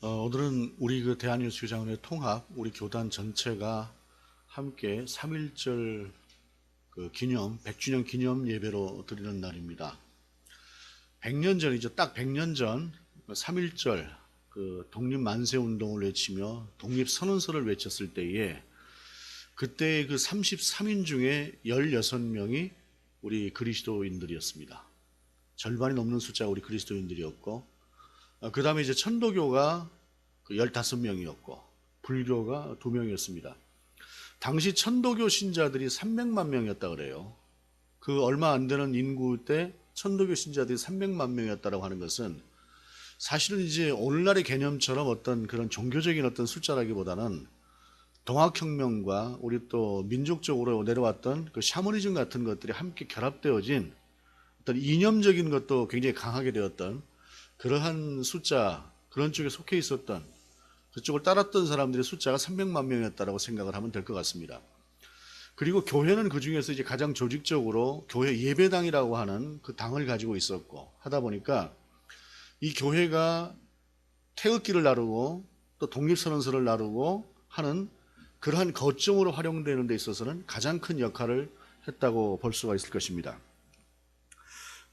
오늘은 우리 대한뉴스 교장원의 통합, 우리 교단 전체가 함께 3.1절 기념, 100주년 기념 예배로 드리는 날입니다. 100년 전이죠. 딱 100년 전 3.1절 독립만세운동을 외치며 독립선언서를 외쳤을 때에 그때 그 33인 중에 16명이 우리 그리스도인들이었습니다. 절반이 넘는 숫자가 우리 그리스도인들이었고, 그 다음에 이제 천도교가 15명이었고, 불교가 2명이었습니다. 당시 천도교 신자들이 300만 명이었다 그래요. 그 얼마 안 되는 인구 때 천도교 신자들이 300만 명이었다라고 하는 것은 사실은 이제 오늘날의 개념처럼 어떤 그런 종교적인 어떤 숫자라기보다는 동학혁명과 우리 또 민족적으로 내려왔던 그 샤머니즘 같은 것들이 함께 결합되어진 어떤 이념적인 것도 굉장히 강하게 되었던 그러한 숫자, 그런 쪽에 속해 있었던, 그쪽을 따랐던 사람들의 숫자가 300만 명이었다고 생각을 하면 될 것 같습니다. 그리고 교회는 그 중에서 이제 가장 조직적으로 교회 예배당이라고 하는 그 당을 가지고 있었고, 하다 보니까 이 교회가 태극기를 나르고 또 독립선언서를 나르고 하는 그러한 거점으로 활용되는 데 있어서는 가장 큰 역할을 했다고 볼 수가 있을 것입니다.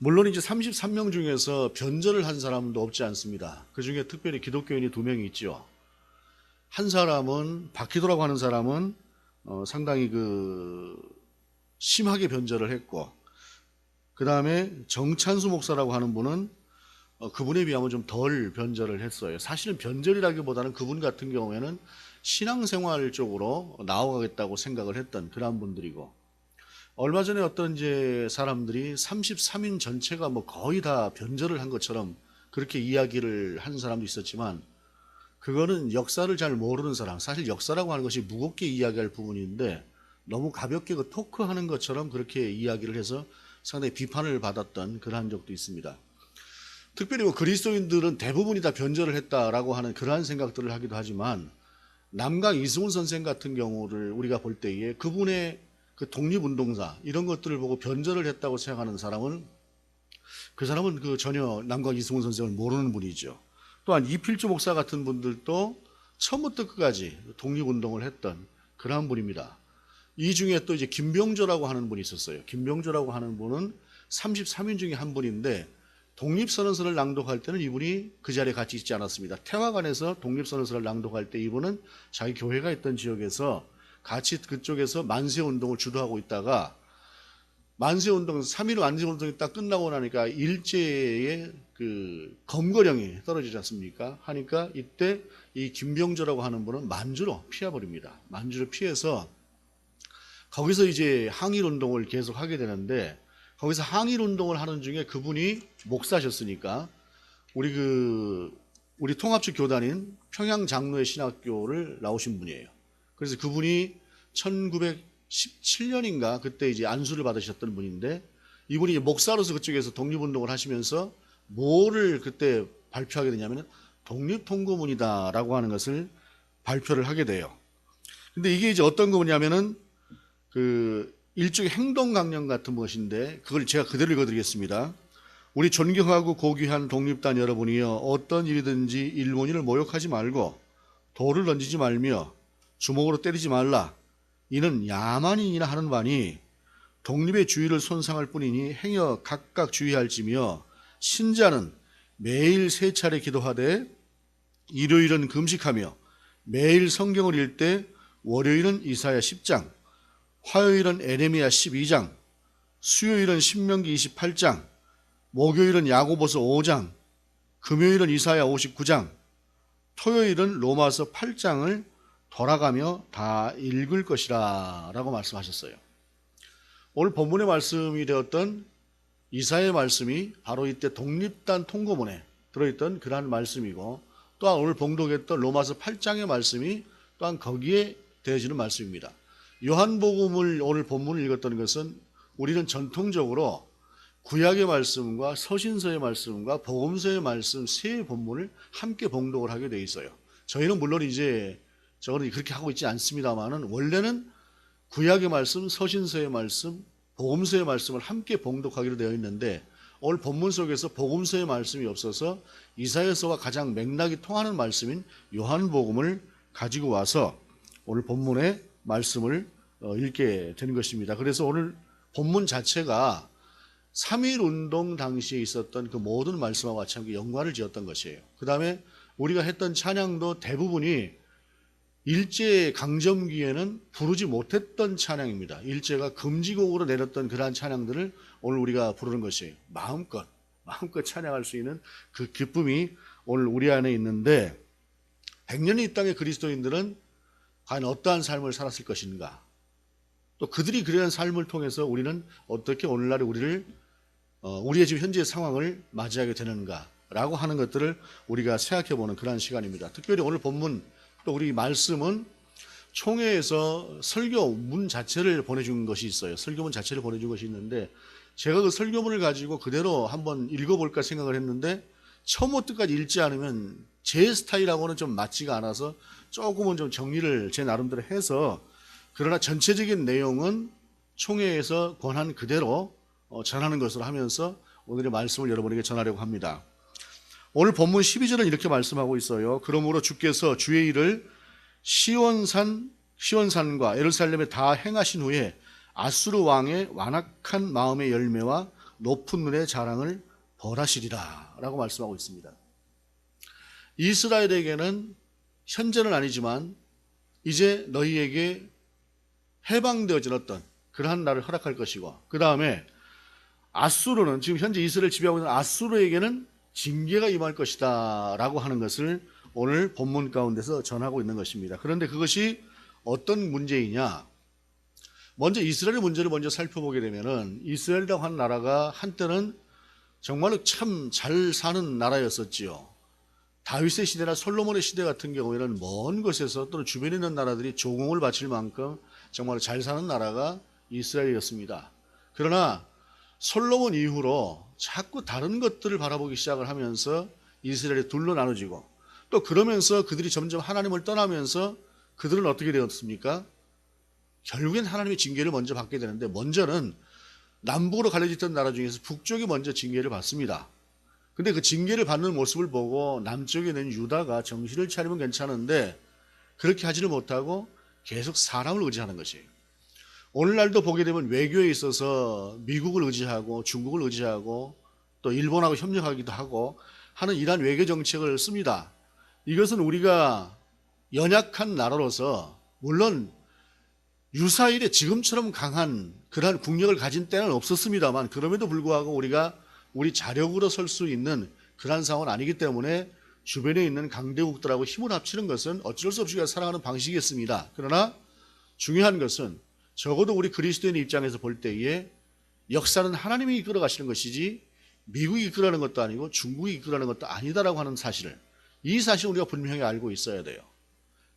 물론 이제 33명 중에서 변절을 한 사람도 없지 않습니다. 그 중에 특별히 기독교인이 2명이 있죠. 한 사람은 박희도라고 하는 사람은 상당히 심하게 변절을 했고, 그 다음에 정찬수 목사라고 하는 분은 그분에 비하면 좀 덜 변절을 했어요. 사실은 변절이라기보다는 그분 같은 경우에는 신앙생활 쪽으로 나아가겠다고 생각을 했던 그런 분들이고, 얼마 전에 어떤 이제 사람들이 33인 전체가 거의 다 변절을 한 것처럼 그렇게 이야기를 한 사람도 있었지만, 그거는 역사를 잘 모르는 사람, 사실 역사라고 하는 것이 무겁게 이야기할 부분인데 너무 가볍게 토크하는 것처럼 그렇게 이야기를 해서 상당히 비판을 받았던 그러한 적도 있습니다. 특별히 그리스도인들은 대부분이 다 변절을 했다라고 하는 그러한 생각들을 하기도 하지만, 남강 이승훈 선생 같은 경우를 우리가 볼 때에 그분의 그 독립운동사 이런 것들을 보고 변절을 했다고 생각하는 사람은 그 사람은 전혀 남강 이승훈 선생을 모르는 분이죠. 또한 이필주 목사 같은 분들도 처음부터 끝까지 독립운동을 했던 그러한 분입니다. 이 중에 또 이제 김병조라고 하는 분이 있었어요. 김병조라고 하는 분은 33인 중에 한 분인데 독립선언서를 낭독할 때는 이분이 그 자리에 같이 있지 않았습니다. 태화관에서 독립선언서를 낭독할 때 이분은 자기 교회가 있던 지역에서 같이 그쪽에서 만세운동을 주도하고 있다가 만세운동, 3.1 만세운동이 딱 끝나고 나니까 일제의 검거령이 떨어지지 않습니까? 하니까 이때 이 김병조라고 하는 분은 만주로 피해버립니다. 만주로 피해서 거기서 이제 항일운동을 계속 하게 되는데, 거기서 항일운동을 하는 중에 그분이 목사셨으니까 우리 통합적 교단인 평양장로의 신학교를 나오신 분이에요. 그래서 그분이 1917년인가 그때 이제 안수를 받으셨던 분인데, 이분이 목사로서 그쪽에서 독립운동을 하시면서 뭐를 그때 발표하게 되냐면 독립통고문이다라고 하는 것을 발표를 하게 돼요. 근데 이게 이제 어떤 거냐면은 일종의 행동강령 같은 것인데, 그걸 제가 그대로 읽어드리겠습니다. 우리 존경하고 고귀한 독립단 여러분이여, 어떤 일이든지 일본인을 모욕하지 말고 돌을 던지지 말며 주먹으로 때리지 말라. 이는 야만인이나 하는 바니 독립의 주의를 손상할 뿐이니 행여 각각 주의할지며, 신자는 매일 3차례 기도하되 일요일은 금식하며 매일 성경을 읽되 월요일은 이사야 10장, 화요일은 에레미야 12장, 수요일은 신명기 28장, 목요일은 야고보서 5장, 금요일은 이사야 59장, 토요일은 로마서 8장을 돌아가며 다 읽을 것이라 라고 말씀하셨어요. 오늘 본문의 말씀이 되었던 이사야의 말씀이 바로 이때 독립단 통고문에 들어있던 그러한 말씀이고, 또한 오늘 봉독했던 로마서 8장의 말씀이 또한 거기에 대해지는 말씀입니다. 요한복음을 오늘 본문을 읽었던 것은 우리는 전통적으로 구약의 말씀과 서신서의 말씀과 복음서의 말씀 세 본문을 함께 봉독을 하게 돼 있어요. 저희는 물론 이제 저는 그렇게 하고 있지 않습니다만은, 원래는 구약의 말씀, 서신서의 말씀, 복음서의 말씀을 함께 봉독하기로 되어 있는데, 오늘 본문 속에서 복음서의 말씀이 없어서 이사야서와 가장 맥락이 통하는 말씀인 요한복음을 가지고 와서 오늘 본문의 말씀을 읽게 되는 것입니다. 그래서 오늘 본문 자체가 3.1 운동 당시에 있었던 그 모든 말씀과 같이 함께 연관을 지었던 것이에요. 그 다음에 우리가 했던 찬양도 대부분이 일제 강점기에는 부르지 못했던 찬양입니다. 일제가 금지곡으로 내렸던 그러한 찬양들을 오늘 우리가 부르는 것이에요. 마음껏 찬양할 수 있는 그 기쁨이 오늘 우리 안에 있는데, 100년의 이 땅의 그리스도인들은 과연 어떠한 삶을 살았을 것인가, 또 그들이 그러한 삶을 통해서 우리는 어떻게 오늘날 우리의 지금 현재의 상황을 맞이하게 되는가라고 하는 것들을 우리가 생각해보는 그러한 시간입니다. 특별히 오늘 본문 또 우리 말씀은 총회에서 설교문 자체를 보내준 것이 있어요. 설교문 자체를 보내준 것이 있는데, 제가 그 설교문을 가지고 그대로 한번 읽어볼까 생각을 했는데 처음부터 끝까지 읽지 않으면 제 스타일하고는 좀 맞지가 않아서 조금은 좀 정리를 제 나름대로 해서, 그러나 전체적인 내용은 총회에서 권한 그대로 전하는 것으로 하면서 오늘의 말씀을 여러분에게 전하려고 합니다. 오늘 본문 12절은 이렇게 말씀하고 있어요. 그러므로 주께서 주의 일을 시온산과 예루살렘에 다 행하신 후에 아수르 왕의 완악한 마음의 열매와 높은 눈의 자랑을 벌하시리라 라고 말씀하고 있습니다. 이스라엘에게는 현재는 아니지만 이제 너희에게 해방되어진 어떤 그러한 날을 허락할 것이고, 그 다음에 아수르는, 지금 현재 이스라엘 지배하고 있는 아수르에게는 징계가 임할 것이다 라고 하는 것을 오늘 본문 가운데서 전하고 있는 것입니다. 그런데 그것이 어떤 문제이냐, 먼저 이스라엘의 문제를 먼저 살펴보게 되면은, 이스라엘이라고 하는 나라가 한때는 정말로 참 잘 사는 나라였었지요. 다윗의 시대나 솔로몬의 시대 같은 경우에는 먼 곳에서 또는 주변에 있는 나라들이 조공을 바칠 만큼 정말 잘 사는 나라가 이스라엘이었습니다. 그러나 솔로몬 이후로 자꾸 다른 것들을 바라보기 시작을 하면서 이스라엘이 둘로 나눠지고, 또 그러면서 그들이 점점 하나님을 떠나면서 그들은 어떻게 되었습니까? 결국엔 하나님의 징계를 먼저 받게 되는데, 먼저는 남북으로 갈려졌던 나라 중에서 북쪽이 먼저 징계를 받습니다. 근데 그 징계를 받는 모습을 보고 남쪽에 있는 유다가 정신을 차리면 괜찮은데 그렇게 하지를 못하고 계속 사람을 의지하는 것이에요. 오늘날도 보게 되면 외교에 있어서 미국을 의지하고 중국을 의지하고 또 일본하고 협력하기도 하고 하는 이러한 외교 정책을 씁니다. 이것은 우리가 연약한 나라로서, 물론 유사일에 지금처럼 강한 그러한 국력을 가진 때는 없었습니다만, 그럼에도 불구하고 우리가 우리 자력으로 설 수 있는 그러한 상황은 아니기 때문에 주변에 있는 강대국들하고 힘을 합치는 것은 어쩔 수 없이 살아가는 방식이었습니다. 그러나 중요한 것은 적어도 우리 그리스도인 입장에서 볼 때에 역사는 하나님이 이끌어 가시는 것이지 미국이 이끌어가는 것도 아니고 중국이 이끌어가는 것도 아니다라고 하는 사실을, 이 사실을 우리가 분명히 알고 있어야 돼요.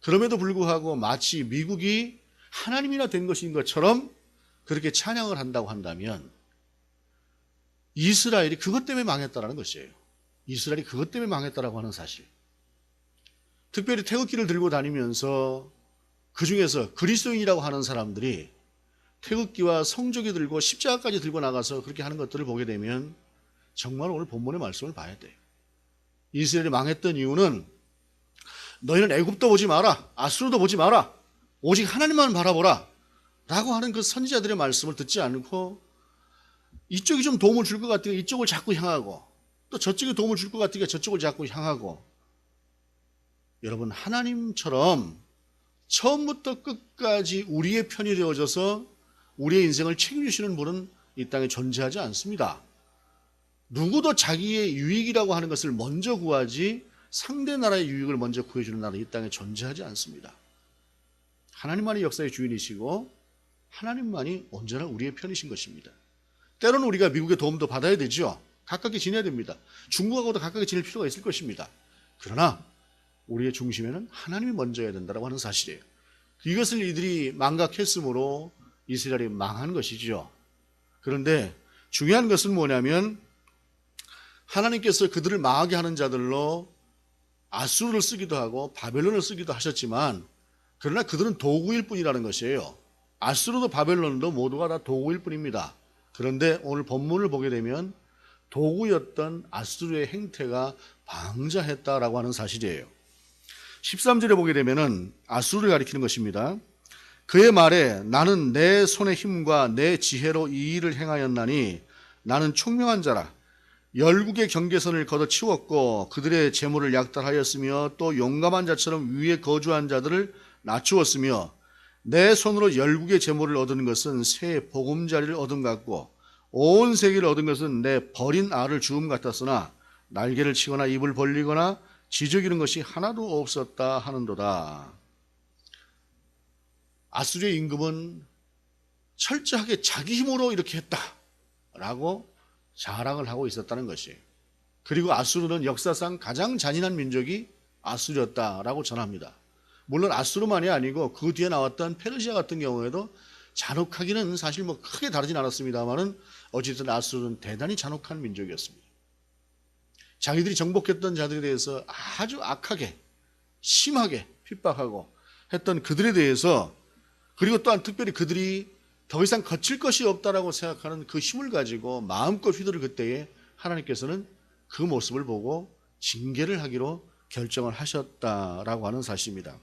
그럼에도 불구하고 마치 미국이 하나님이나 된 것인 것처럼 그렇게 찬양을 한다고 한다면 이스라엘이 그것 때문에 망했다라는 것이에요. 이스라엘이 그것 때문에 망했다라고 하는 사실. 특별히 태극기를 들고 다니면서 그 중에서 그리스도인이라고 하는 사람들이 태극기와 성조기 들고 십자가까지 들고 나가서 그렇게 하는 것들을 보게 되면 정말 오늘 본문의 말씀을 봐야 돼요. 이스라엘이 망했던 이유는 너희는 애굽도 보지 마라, 아수르도 보지 마라, 오직 하나님만 바라보라 라고 하는 그 선지자들의 말씀을 듣지 않고 이쪽이 좀 도움을 줄 것 같으니까 이쪽을 자꾸 향하고, 또 저쪽이 도움을 줄 것 같으니까 저쪽을 자꾸 향하고, 여러분 하나님처럼 처음부터 끝까지 우리의 편이 되어져서 우리의 인생을 책임지시는 분은 이 땅에 존재하지 않습니다. 누구도 자기의 유익이라고 하는 것을 먼저 구하지 상대 나라의 유익을 먼저 구해주는 나라는 이 땅에 존재하지 않습니다. 하나님만이 역사의 주인이시고 하나님만이 언제나 우리의 편이신 것입니다. 때로는 우리가 미국의 도움도 받아야 되죠. 가깝게 지내야 됩니다. 중국하고도 가깝게 지낼 필요가 있을 것입니다. 그러나 우리의 중심에는 하나님이 먼저여야 된다고 하는 사실이에요. 이것을 이들이 망각했으므로 이스라엘이 망한 것이죠. 그런데 중요한 것은 뭐냐면 하나님께서 그들을 망하게 하는 자들로 아수르를 쓰기도 하고 바벨론을 쓰기도 하셨지만, 그러나 그들은 도구일 뿐이라는 것이에요. 아수르도 바벨론도 모두가 다 도구일 뿐입니다. 그런데 오늘 본문을 보게 되면 도구였던 아수르의 행태가 방자했다라고 하는 사실이에요. 13절에 보게 되면은 아수르를 가리키는 것입니다. 그의 말에 나는 내 손의 힘과 내 지혜로 이 일을 행하였나니 나는 총명한 자라. 열국의 경계선을 걷어치웠고 그들의 재물을 약탈하였으며 또 용감한 자처럼 위에 거주한 자들을 낮추었으며 내 손으로 열국의 재물을 얻은 것은 새 보금자리를 얻은 것 같고 온 세계를 얻은 것은 내 버린 알을 주움 같았으나 날개를 치거나 입을 벌리거나 지저귀는 것이 하나도 없었다 하는도다. 아수르의 임금은 철저하게 자기 힘으로 이렇게 했다라고 자랑을 하고 있었다는 것이에요. 그리고 아수르는 역사상 가장 잔인한 민족이 아수르였다라고 전합니다. 물론 아수르만이 아니고 그 뒤에 나왔던 페르시아 같은 경우에도 잔혹하기는 사실 뭐 크게 다르진 않았습니다만은 어쨌든 아수르는 대단히 잔혹한 민족이었습니다. 자기들이 정복했던 자들에 대해서 아주 악하게 심하게 핍박하고 했던 그들에 대해서, 그리고 또한 특별히 그들이 더 이상 거칠 것이 없다라고 생각하는 그 힘을 가지고 마음껏 휘두를 그때에 하나님께서는 그 모습을 보고 징계를 하기로 결정을 하셨다라고 하는 사실입니다.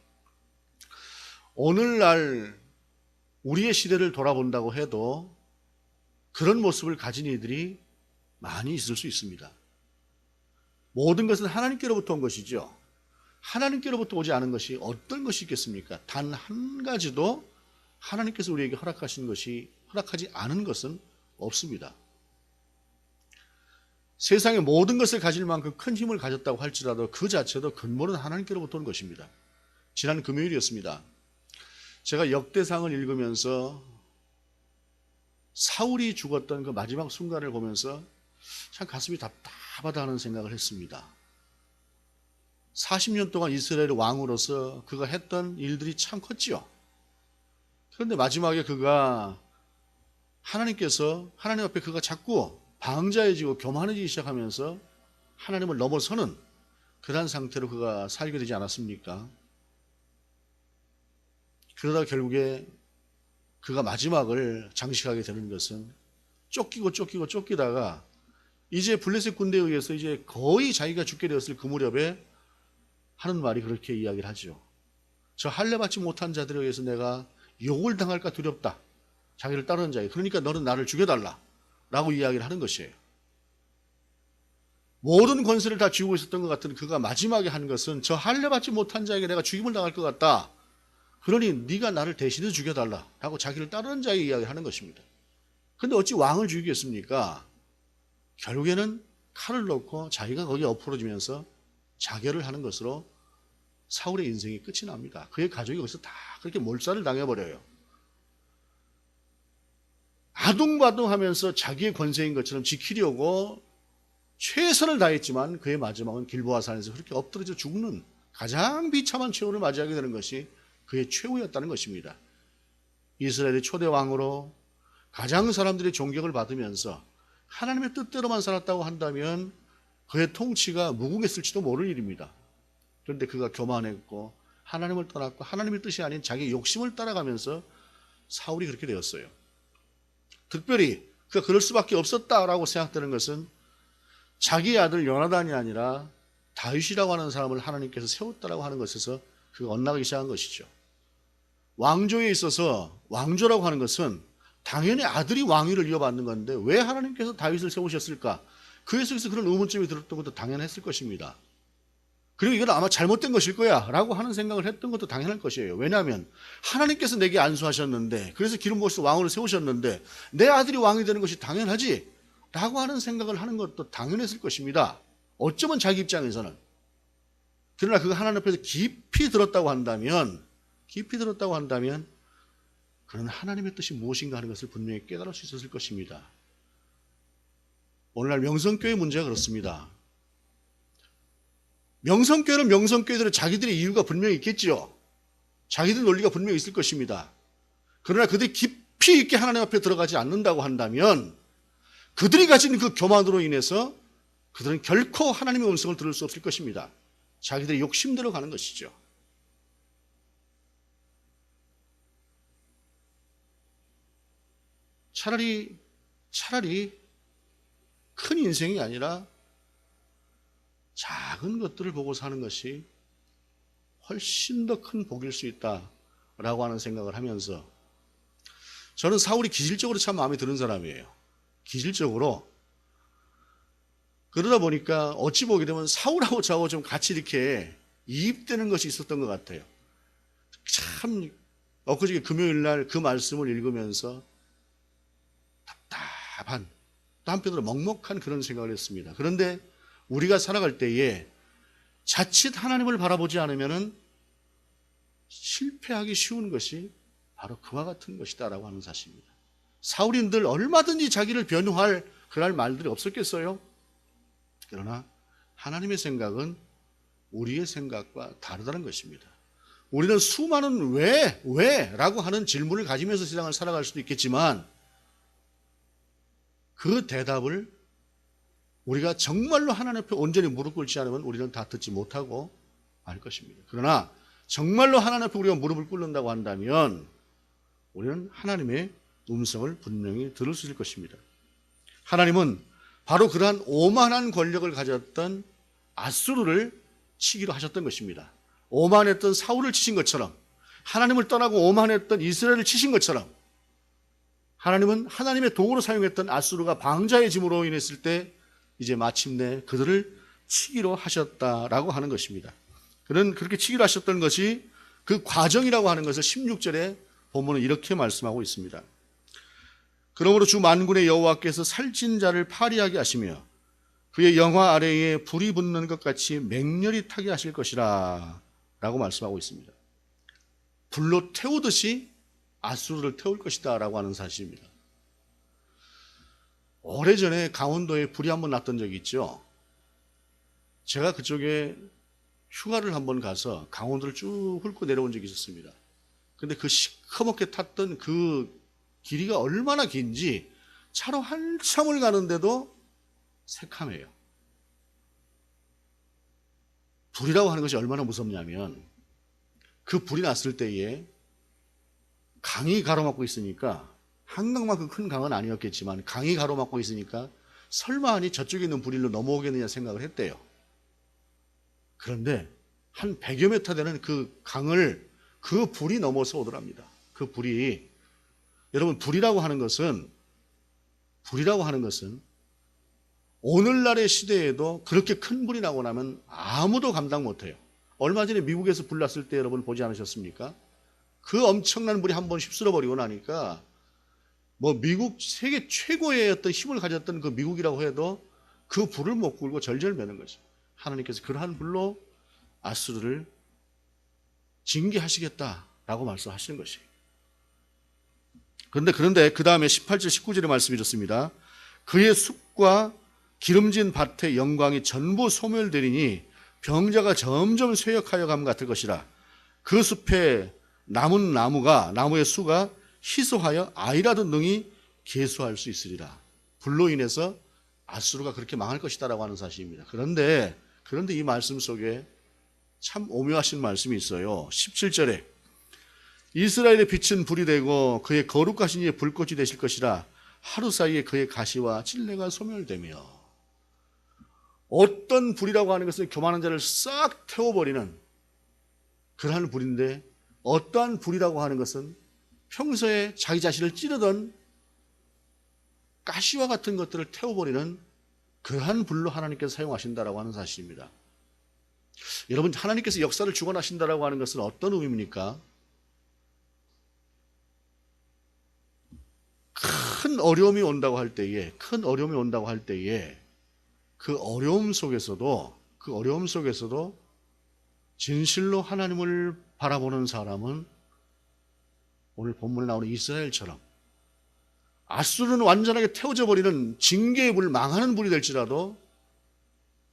오늘날 우리의 시대를 돌아본다고 해도 그런 모습을 가진 이들이 많이 있을 수 있습니다. 모든 것은 하나님께로부터 온 것이죠. 하나님께로부터 오지 않은 것이 어떤 것이 있겠습니까? 단 한 가지도 하나님께서 우리에게 허락하지 않은 것은 없습니다. 세상의 모든 것을 가질 만큼 큰 힘을 가졌다고 할지라도 그 자체도 근본은 하나님께로부터 온 것입니다. 지난 금요일이었습니다. 제가 역대상을 읽으면서 사울이 죽었던 그 마지막 순간을 보면서 참 가슴이 답답하다 하는 생각을 했습니다. 40년 동안 이스라엘의 왕으로서 그가 했던 일들이 참 컸지요. 그런데 마지막에 그가 하나님 앞에 그가 자꾸 방자해지고 교만해지기 시작하면서 하나님을 넘어서는 그런 상태로 그가 살게 되지 않았습니까? 그러다 결국에 그가 마지막을 장식하게 되는 것은 쫓기다가 이제 블레셋 군대에 의해서 이제 거의 자기가 죽게 되었을 그 무렵에 하는 말이 그렇게 이야기를 하죠. 저 할례 받지 못한 자들에 의해서 내가 욕을 당할까 두렵다. 자기를 따르는 자에게. 그러니까 너는 나를 죽여달라 라고 이야기를 하는 것이에요. 모든 권세를 다 쥐고 있었던 것 같은 그가 마지막에 한 것은 저 할례 받지 못한 자에게 내가 죽임을 당할 것 같다. 그러니 네가 나를 대신해 죽여달라 하고 자기를 따르는 자에게 이야기를 하는 것입니다. 그런데 어찌 왕을 죽이겠습니까? 결국에는 칼을 놓고 자기가 거기에 엎어지면서 자결을 하는 것으로 사울의 인생이 끝이 납니다. 그의 가족이 거기서 다 그렇게 몰살을 당해버려요. 아둥바둥하면서 자기의 권세인 것처럼 지키려고 최선을 다했지만 그의 마지막은 길보아 산에서 그렇게 엎드려져 죽는 가장 비참한 최후를 맞이하게 되는 것이 그의 최후였다는 것입니다. 이스라엘의 초대 왕으로 가장 사람들의 존경을 받으면서 하나님의 뜻대로만 살았다고 한다면 그의 통치가 무궁했을지도 모를 일입니다. 그런데 그가 교만했고 하나님을 떠났고 하나님의 뜻이 아닌 자기 욕심을 따라가면서 사울이 그렇게 되었어요. 특별히 그가 그럴 수밖에 없었다라고 생각되는 것은 자기의 아들 요나단이 아니라 다윗이라고 하는 사람을 하나님께서 세웠다라고 하는 것에서 그가 엇나가기 시작한 것이죠. 왕조에 있어서 왕조라고 하는 것은 당연히 아들이 왕위를 이어받는 건데 왜 하나님께서 다윗을 세우셨을까? 그에 속에서 그런 의문점이 들었던 것도 당연했을 것입니다. 그리고 이건 아마 잘못된 것일 거야 라고 하는 생각을 했던 것도 당연할 것이에요. 왜냐하면 하나님께서 내게 안수하셨는데, 그래서 기름 부어서 왕으로 세우셨는데 내 아들이 왕이 되는 것이 당연하지 라고 하는 생각을 하는 것도 당연했을 것입니다. 어쩌면 자기 입장에서는. 그러나 그가 하나님 앞에서 깊이 들었다고 한다면 그는 하나님의 뜻이 무엇인가 하는 것을 분명히 깨달을 수 있었을 것입니다. 오늘날 명성교회 문제가 그렇습니다. 명성교회는 명성교회대로 자기들의 이유가 분명히 있겠지요. 자기들 논리가 분명히 있을 것입니다. 그러나 그들이 깊이 있게 하나님 앞에 들어가지 않는다고 한다면 그들이 가진 그 교만으로 인해서 그들은 결코 하나님의 음성을 들을 수 없을 것입니다. 자기들의 욕심대로 가는 것이죠. 차라리 큰 인생이 아니라 작은 것들을 보고 사는 것이 훨씬 더 큰 복일 수 있다라고 하는 생각을 하면서, 저는 사울이 기질적으로 참 마음에 드는 사람이에요. 기질적으로. 그러다 보니까 어찌 보게 되면 사울하고 저하고 좀 같이 이렇게 이입되는 것이 있었던 것 같아요. 참 엊그저께 금요일 날 그 말씀을 읽으면서 답답한, 또 한편으로 먹먹한 그런 생각을 했습니다. 그런데 우리가 살아갈 때에 자칫 하나님을 바라보지 않으면 실패하기 쉬운 것이 바로 그와 같은 것이다라고 하는 사실입니다. 사울인들 얼마든지 자기를 변호할 그럴 말들이 없었겠어요? 그러나 하나님의 생각은 우리의 생각과 다르다는 것입니다. 우리는 수많은 왜? 라고 하는 질문을 가지면서 세상을 살아갈 수도 있겠지만, 그 대답을 우리가 정말로 하나님 앞에 온전히 무릎 꿇지 않으면 우리는 다 듣지 못하고 말 것입니다. 그러나 정말로 하나님 앞에 우리가 무릎을 꿇는다고 한다면 우리는 하나님의 음성을 분명히 들을 수 있을 것입니다. 하나님은 바로 그러한 오만한 권력을 가졌던 아수르를 치기로 하셨던 것입니다. 오만했던 사울을 치신 것처럼, 하나님을 떠나고 오만했던 이스라엘을 치신 것처럼, 하나님은 하나님의 도구로 사용했던 아수르가 방자의 짐으로 인했을 때 이제 마침내 그들을 치기로 하셨다라고 하는 것입니다. 그는 그렇게 치기로 하셨던 것이 그 과정이라고 하는 것을 16절에 본문은 이렇게 말씀하고 있습니다. 그러므로 주 만군의 여호와께서 살찐 자를 파리하게 하시며 그의 영화 아래에 불이 붙는 것 같이 맹렬히 타게 하실 것이라 라고 말씀하고 있습니다. 불로 태우듯이 아수르를 태울 것이다 라고 하는 사실입니다. 오래전에 강원도에 불이 한번 났던 적이 있죠. 제가 그쪽에 휴가를 한번 가서 강원도를 쭉 훑고 내려온 적이 있었습니다. 근데 그 시커멓게 탔던 그 길이가 얼마나 긴지 차로 한참을 가는데도 새카매요. 불이라고 하는 것이 얼마나 무섭냐면, 그 불이 났을 때에 강이 가로막고 있으니까, 한강만큼 큰 강은 아니었겠지만 강이 가로막고 있으니까 설마 아니 저쪽에 있는 불일로 넘어오겠느냐 생각을 했대요. 그런데 한 100여 미터 되는 그 강을 그 불이 넘어서 오더랍니다. 그 불이, 여러분, 불이라고 하는 것은 오늘날의 시대에도 그렇게 큰 불이 나고 나면 아무도 감당 못해요. 얼마 전에 미국에서 불 났을 때 여러분 보지 않으셨습니까? 그 엄청난 불이 한번 휩쓸어 버리고 나니까 미국 세계 최고의 어떤 힘을 가졌던 그 미국이라고 해도 그 불을 못 굴고 절절매는 거죠. 하나님께서 그러한 불로 아수르를 징계하시겠다라고 말씀하시는 것이에요. 그런데 그 다음에 18절 19절의 말씀이 이렇습니다. 그의 숲과 기름진 밭의 영광이 전부 소멸되리니 병자가 점점 쇠역하여 감 같을 것이라. 그 숲에 남은 나무의 수가 희소하여 아이라도 능히 계수할 수 있으리라. 불로 인해서 아수르가 그렇게 망할 것이다라고 하는 사실입니다. 그런데 이 말씀 속에 참 오묘하신 말씀이 있어요. 17절에 이스라엘의 빛은 불이 되고 그의 거룩하신 이의 불꽃이 되실 것이라. 하루 사이에 그의 가시와 찔레가 소멸되며. 어떤 불이라고 하는 것은 교만한 자를 싹 태워버리는 그러한 불인데, 어떠한 불이라고 하는 것은 평소에 자기 자신을 찌르던 가시와 같은 것들을 태워버리는 그러한 불로 하나님께서 사용하신다라고 하는 사실입니다. 여러분, 하나님께서 역사를 주관하신다라고 하는 것은 어떤 의미입니까? 큰 어려움이 온다고 할 때에 그 어려움 속에서도 진실로 하나님을 바라보는 사람은 오늘 본문에 나오는 이스라엘처럼 아수르는 완전하게 태워져 버리는 징계의 불, 망하는 불이 될지라도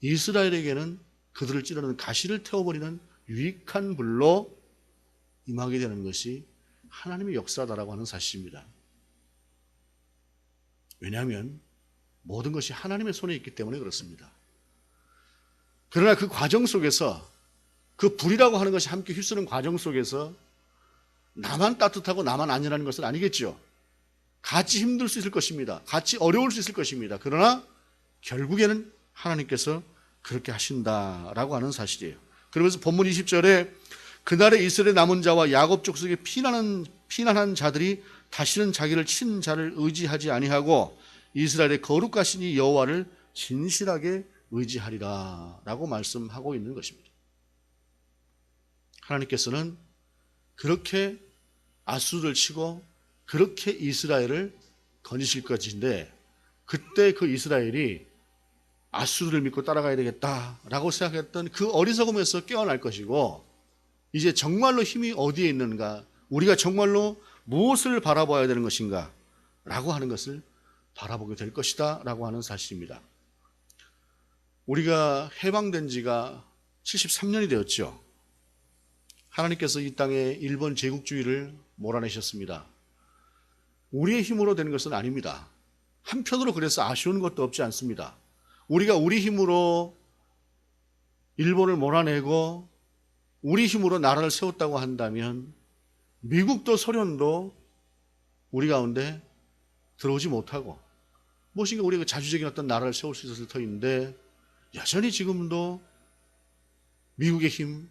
이스라엘에게는 그들을 찌르는 가시를 태워버리는 유익한 불로 임하게 되는 것이 하나님의 역사다라고 하는 사실입니다. 왜냐하면 모든 것이 하나님의 손에 있기 때문에 그렇습니다. 그러나 그 과정 속에서, 그 불이라고 하는 것이 함께 휩쓰는 과정 속에서 나만 따뜻하고 나만 안전한 것은 아니겠죠. 같이 힘들 수 있을 것입니다. 같이 어려울 수 있을 것입니다. 그러나 결국에는 하나님께서 그렇게 하신다라고 하는 사실이에요. 그러면서 본문 20절에 그날에 이스라엘 남은 자와 야곱 족속에 피난한 자들이 다시는 자기를 친 자를 의지하지 아니하고 이스라엘의 거룩하신 이 여호와를 진실하게 의지하리라 라고 말씀하고 있는 것입니다. 하나님께서는 그렇게 아수르를 치고 그렇게 이스라엘을 건지실 것인데, 그때 그 이스라엘이 아수르를 믿고 따라가야 되겠다라고 생각했던 그 어리석음에서 깨어날 것이고, 이제 정말로 힘이 어디에 있는가, 우리가 정말로 무엇을 바라봐야 되는 것인가 라고 하는 것을 바라보게 될 것이다 라고 하는 사실입니다. 우리가 해방된 지가 73년이 되었죠. 하나님께서 이 땅에 일본 제국주의를 몰아내셨습니다. 우리의 힘으로 되는 것은 아닙니다. 한편으로 그래서 아쉬운 것도 없지 않습니다. 우리가 우리 힘으로 일본을 몰아내고 우리 힘으로 나라를 세웠다고 한다면 미국도 소련도 우리 가운데 들어오지 못하고 무엇인가 우리가 자주적인 어떤 나라를 세울 수 있었을 터인데, 여전히 지금도 미국의 힘,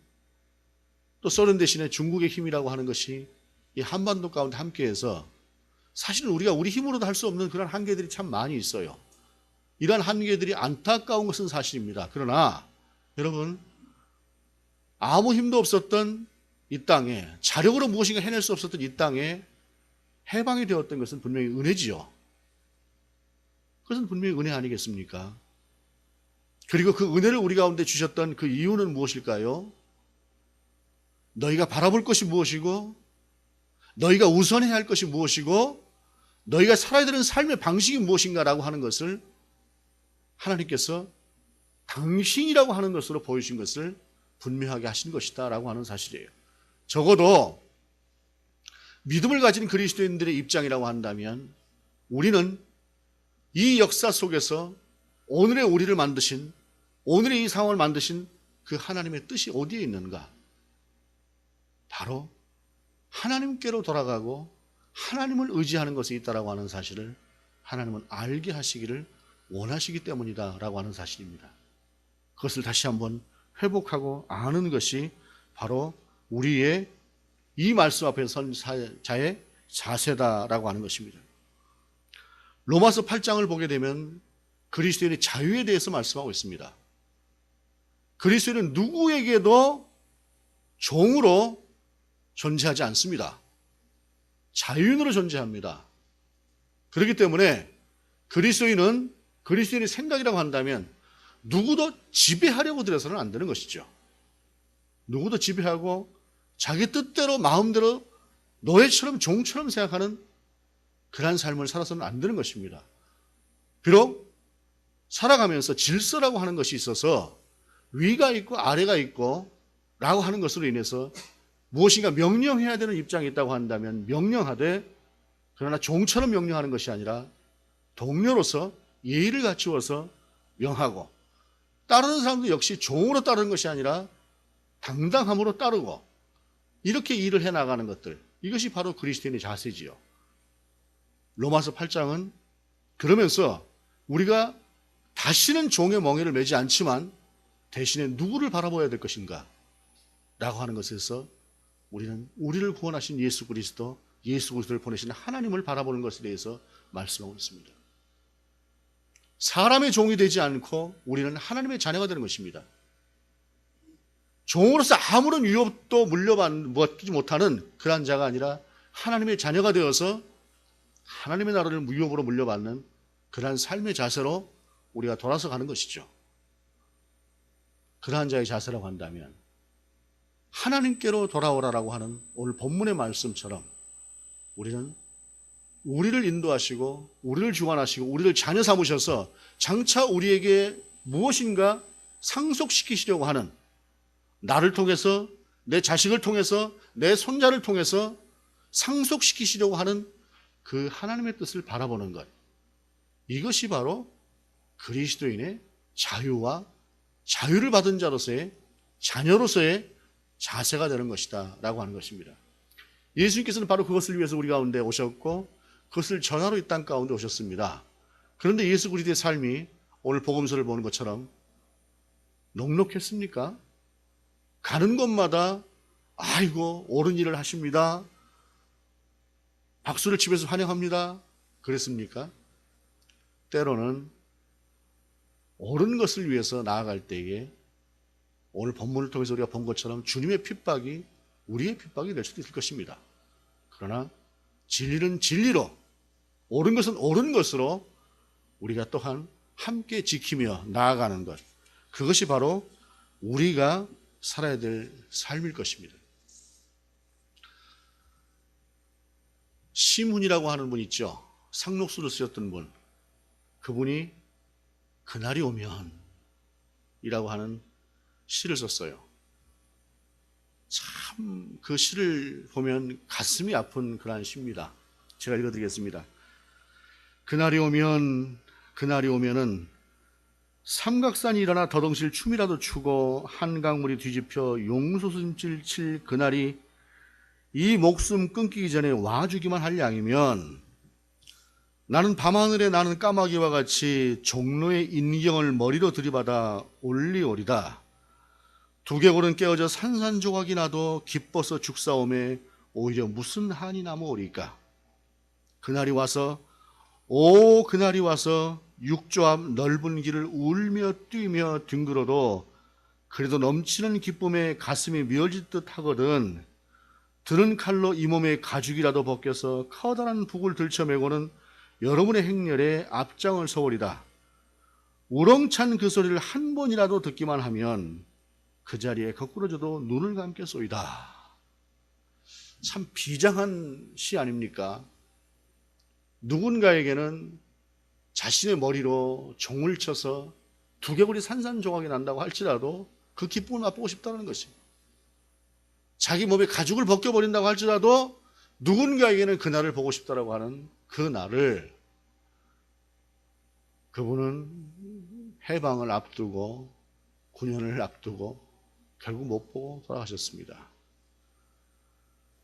또 소련 대신에 중국의 힘이라고 하는 것이 이 한반도 가운데 함께해서 사실은 우리가 우리 힘으로도 할 수 없는 그런 한계들이 참 많이 있어요. 이러한 한계들이 안타까운 것은 사실입니다. 그러나 여러분, 아무 힘도 없었던 이 땅에, 자력으로 무엇인가 해낼 수 없었던 이 땅에 해방이 되었던 것은 분명히 은혜지요. 그것은 분명히 은혜 아니겠습니까? 그리고 그 은혜를 우리 가운데 주셨던 그 이유는 무엇일까요? 너희가 바라볼 것이 무엇이고, 너희가 우선해야 할 것이 무엇이고, 너희가 살아야 되는 삶의 방식이 무엇인가라고 하는 것을 하나님께서 당신이라고 하는 것으로 보여주신 것을 분명하게 하신 것이다 라고 하는 사실이에요. 적어도 믿음을 가진 그리스도인들의 입장이라고 한다면, 우리는 이 역사 속에서 오늘의 우리를 만드신, 오늘의 이 상황을 만드신 그 하나님의 뜻이 어디에 있는가? 바로 하나님께로 돌아가고 하나님을 의지하는 것에 있다라고 하는 사실을 하나님은 알게 하시기를 원하시기 때문이다 라고 하는 사실입니다. 그것을 다시 한번 회복하고 아는 것이 바로 우리의 이 말씀 앞에 선 자의 자세다라고 하는 것입니다. 로마서 8장을 보게 되면 그리스도인의 자유에 대해서 말씀하고 있습니다. 그리스도인은 누구에게도 종으로 존재하지 않습니다. 자유인으로 존재합니다. 그렇기 때문에 그리스도인의 생각이라고 한다면 누구도 지배하려고 들어서는 안 되는 것이죠. 누구도 지배하고 자기 뜻대로 마음대로 노예처럼 종처럼 생각하는 그러한 삶을 살아서는 안 되는 것입니다. 비록 살아가면서 질서라고 하는 것이 있어서 위가 있고 아래가 있고 라고 하는 것으로 인해서 무엇인가 명령해야 되는 입장이 있다고 한다면 명령하되, 그러나 종처럼 명령하는 것이 아니라 동료로서 예의를 갖추어서 명하고, 따르는 사람도 역시 종으로 따르는 것이 아니라 당당함으로 따르고, 이렇게 일을 해나가는 것들, 이것이 바로 그리스도인의 자세지요. 로마서 8장은 그러면서 우리가 다시는 종의 멍에를 매지 않지만 대신에 누구를 바라봐야 될 것인가 라고 하는 것에서 우리는 우리를 구원하신 예수 그리스도를 보내신 하나님을 바라보는 것에 대해서 말씀하고 있습니다. 사람의 종이 되지 않고 우리는 하나님의 자녀가 되는 것입니다. 종으로서 아무런 위협도 물려받지 못하는 그러한 자가 아니라 하나님의 자녀가 되어서 하나님의 나라를 위협으로 물려받는 그러한 삶의 자세로 우리가 돌아서 가는 것이죠. 그러한 자의 자세라고 한다면 하나님께로 돌아오라라고 하는 오늘 본문의 말씀처럼 우리는 우리를 인도하시고 우리를 주관하시고 우리를 자녀 삼으셔서 장차 우리에게 무엇인가 상속시키시려고 하는, 나를 통해서, 내 자식을 통해서, 내 손자를 통해서 상속시키시려고 하는 그 하나님의 뜻을 바라보는 것, 이것이 바로 그리스도인의 자유와 자유를 받은 자로서의 자녀로서의 자세가 되는 것이다 라고 하는 것입니다. 예수님께서는 바로 그것을 위해서 우리 가운데 오셨고 그것을 전하러 이 땅 가운데 오셨습니다. 그런데 예수 그리스도의 삶이 오늘 복음서를 보는 것처럼 녹록했습니까? 가는 곳마다 아이고 옳은 일을 하십니다. 박수를 치면서 환영합니다. 그랬습니까? 때로는 옳은 것을 위해서 나아갈 때에 오늘 본문을 통해서 우리가 본 것처럼 주님의 핍박이 우리의 핍박이 될 수도 있을 것입니다. 그러나 진리는 진리로, 옳은 것은 옳은 것으로 우리가 또한 함께 지키며 나아가는 것, 그것이 바로 우리가 살아야 될 삶일 것입니다. 시문이라고 하는 분 있죠. 상록수를 쓰셨던 분. 그분이 그날이 오면 이라고 하는 시를 썼어요. 참 그 시를 보면 가슴이 아픈 그러한 시입니다. 제가 읽어드리겠습니다. 그날이 오면은 삼각산이 일어나 더덩실 춤이라도 추고 한강물이 뒤집혀 용솟음칠 칠 그날이 이 목숨 끊기기 전에 와주기만 할 양이면 나는 밤하늘에 나는 까마귀와 같이 종로의 인경을 머리로 들이받아 올리오리다. 두개골은 깨어져 산산조각이 나도 기뻐서 죽사오매 오히려 무슨 한이 남아오리까. 그날이 와서 육조 앞 넓은 길을 울며 뛰며 뒹굴어도 그래도 넘치는 기쁨에 가슴이 미어질 듯 하거든. 드는 칼로 이 몸의 가죽이라도 벗겨서 커다란 북을 들쳐매고는 여러분의 행렬에 앞장을 서오리다. 우렁찬 그 소리를 한 번이라도 듣기만 하면 그 자리에 거꾸로져도 눈을 감겠소이다. 참 비장한 시 아닙니까? 누군가에게는 자신의 머리로 종을 쳐서 두개골이 산산조각이 난다고 할지라도 그 기쁨을 맛보고 싶다는 것입니다. 자기 몸에 가죽을 벗겨버린다고 할지라도 누군가에게는 그날을 보고 싶다라고 하는 그 날을 그분은 해방을 앞두고 9년을 앞두고 결국 못 보고 돌아가셨습니다.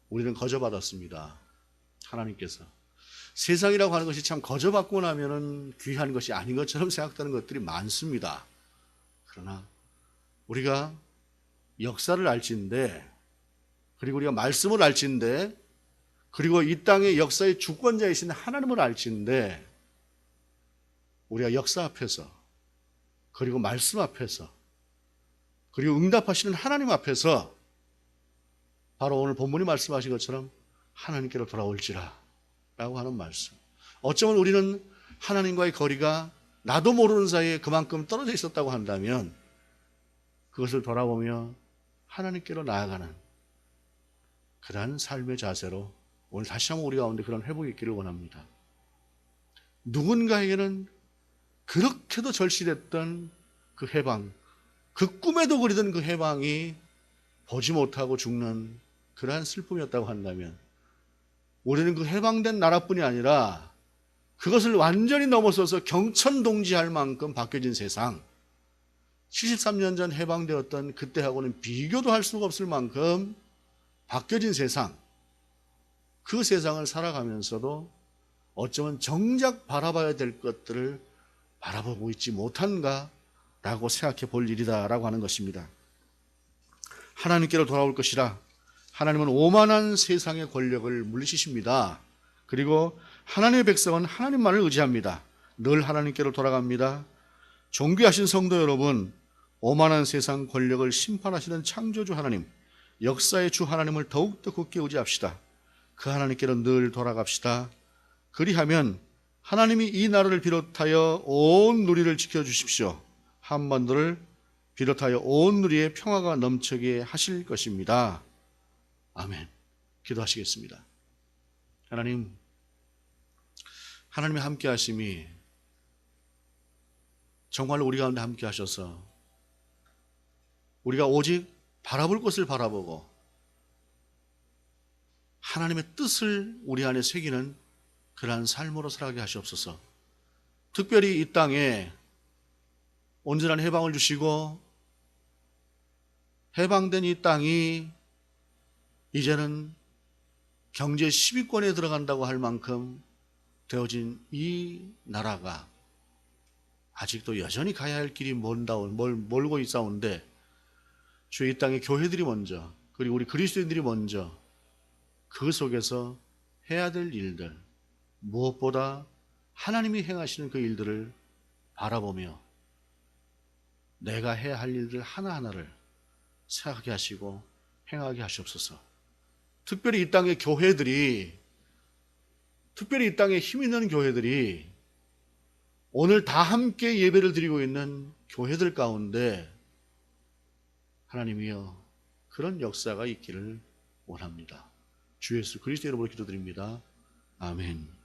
우리는 거저받았습니다. 하나님께서. 세상이라고 하는 것이 참 거저받고 나면은 귀한 것이 아닌 것처럼 생각되는 것들이 많습니다. 그러나 우리가 역사를 알지인데, 그리고 우리가 말씀을 알지인데, 그리고 이 땅의 역사의 주권자이신 하나님을 알지인데, 우리가 역사 앞에서, 그리고 말씀 앞에서, 그리고 응답하시는 하나님 앞에서 바로 오늘 본문이 말씀하신 것처럼 하나님께로 돌아올지라 라고 하는 말씀. 어쩌면 우리는 하나님과의 거리가 나도 모르는 사이에 그만큼 떨어져 있었다고 한다면 그것을 돌아보며 하나님께로 나아가는 그러한 삶의 자세로 오늘 다시 한번 우리 가운데 그런 회복이 있기를 원합니다. 누군가에게는 그렇게도 절실했던 그 해방, 그 꿈에도 그리던 그 해방이 보지 못하고 죽는 그러한 슬픔이었다고 한다면 우리는 그 해방된 나라뿐이 아니라 그것을 완전히 넘어서서 경천동지할 만큼 바뀌어진 세상, 73년 전 해방되었던 그때하고는 비교도 할 수가 없을 만큼 바뀌어진 세상, 그 세상을 살아가면서도 어쩌면 정작 바라봐야 될 것들을 바라보고 있지 못한가 라고 생각해 볼 일이다라고 하는 것입니다. 하나님께로 돌아올 것이라. 하나님은 오만한 세상의 권력을 물리치십니다. 그리고 하나님의 백성은 하나님만을 의지합니다. 늘 하나님께로 돌아갑니다. 존귀하신 성도 여러분, 오만한 세상 권력을 심판하시는 창조주 하나님, 역사의 주 하나님을 더욱더 굳게 의지합시다. 그 하나님께로 늘 돌아갑시다. 그리하면 하나님이 이 나라를 비롯하여 온 누리를 지켜주십시오. 한반도를 비롯하여 온 누리에 평화가 넘치게 하실 것입니다. 아멘. 기도하시겠습니다. 하나님의 함께 하심이 정말로 우리 가운데 함께 하셔서 우리가 오직 바라볼 것을 바라보고 하나님의 뜻을 우리 안에 새기는 그러한 삶으로 살아가게 하시옵소서. 특별히 이 땅에 온전한 해방을 주시고 해방된 이 땅이 이제는 경제 10위권에 들어간다고 할 만큼 되어진 이 나라가 아직도 여전히 가야 할 길이 멀고 있사온데 주의 이 땅의 교회들이 먼저, 그리고 우리 그리스도인들이 먼저 그 속에서 해야 될 일들, 무엇보다 하나님이 행하시는 그 일들을 바라보며 내가 해야 할 일들 하나하나를 생각하게 하시고 행하게 하시옵소서. 특별히 이 땅의 교회들이, 특별히 이 땅에 힘 있는 교회들이 오늘 다 함께 예배를 드리고 있는 교회들 가운데 하나님이여 그런 역사가 있기를 원합니다. 주 예수 그리스도 이름으로 기도드립니다. 아멘.